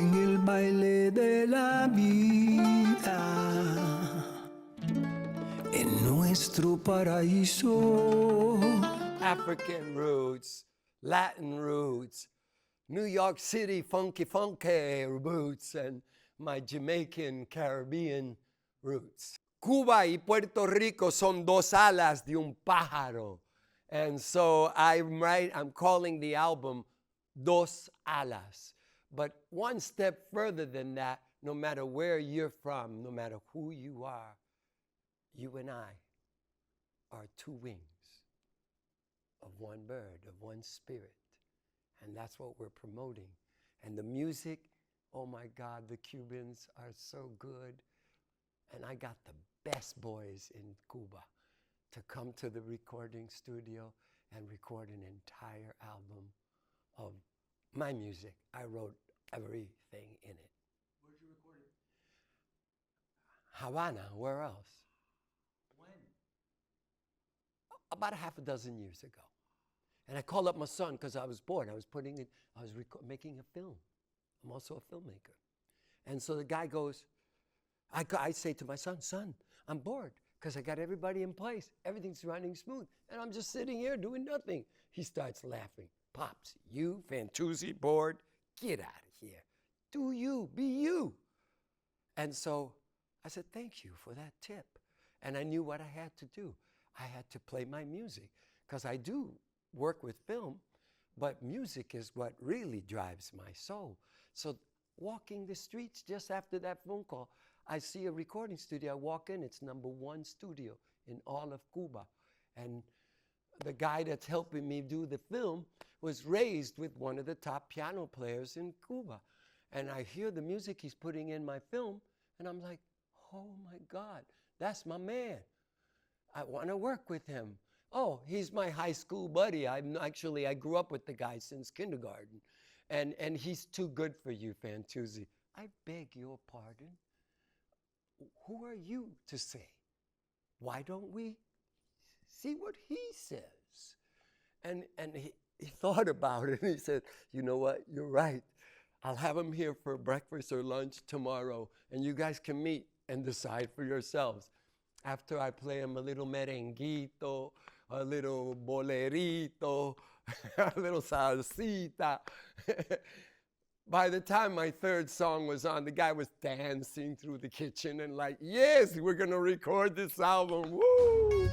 en el baile de la vida, en nuestro paraíso. African roots, Latin roots, New York City funky roots, and my Jamaican Caribbean roots. Cuba y Puerto Rico son dos alas de un pájaro. And so I'm calling the album Dos Alas. But one step further than that, no matter where you're from, no matter who you are, you and I are two wings of one bird, of one spirit. And that's what we're promoting. And the music, oh my God, the Cubans are so good. And I got the best boys in Cuba to come to the recording studio and record an entire album of my music. I wrote everything in it. Where'd you record it? Havana, where else? When? About a half a dozen years ago. And I called up my son because I was bored. I was making a film. I'm also a filmmaker. And so the guy goes, I say to my son, I'm bored because I got everybody in place. Everything's running smooth. And I'm just sitting here doing nothing. He starts laughing. Pops, you, Fantuzzi, bored? Get out of here. Do you, be you. And so I said, thank you for that tip. And I knew what I had to do. I had to play my music because I do work with film, but music is what really drives my soul. So walking the streets just after that phone call, I see a recording studio. I walk in, it's #1 studio in all of Cuba. And the guy that's helping me do the film was raised with one of the top piano players in Cuba. And I hear the music he's putting in my film, and I'm like, oh my God, that's my man. I want to work with him. Oh, he's my high school buddy. I grew up with the guy since kindergarten. And he's too good for you, Fantuzzi. I beg your pardon. Who are you to say? Why don't we see what he says? And he thought about it, and he said, you know what, you're right. I'll have him here for breakfast or lunch tomorrow, and you guys can meet and decide for yourselves. After I play him a little merenguito, a little bolerito, a little salsita. By the time my third song was on, the guy was dancing through the kitchen and like, yes, we're gonna record this album, woo!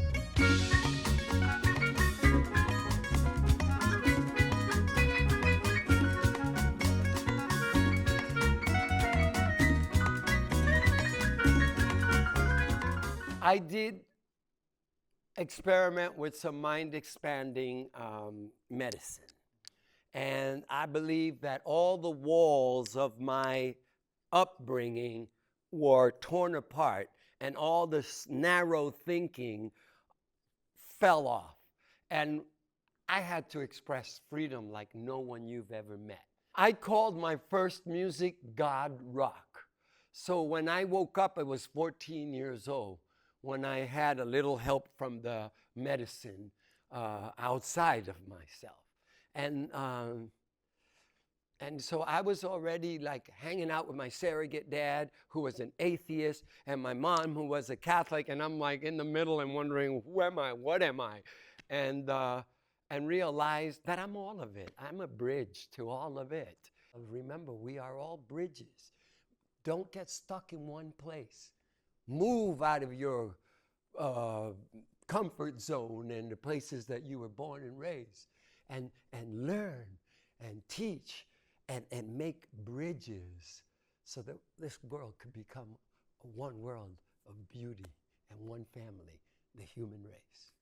I did experiment with some mind-expanding medicine. And I believe that all the walls of my upbringing were torn apart and all this narrow thinking fell off. And I had to express freedom like no one you've ever met. I called my first music God Rock. So when I woke up, I was 14 years old, when I had a little help from the medicine outside of myself. And so I was already like hanging out with my surrogate dad, who was an atheist, and my mom, who was a Catholic, and I'm like in the middle and wondering, who am I? What am I? And realized that I'm all of it. I'm a bridge to all of it. Remember, we are all bridges. Don't get stuck in one place. Move out of your comfort zone and the places that you were born and raised, and learn and teach and make bridges so that this world could become one world of beauty and one family, the human race.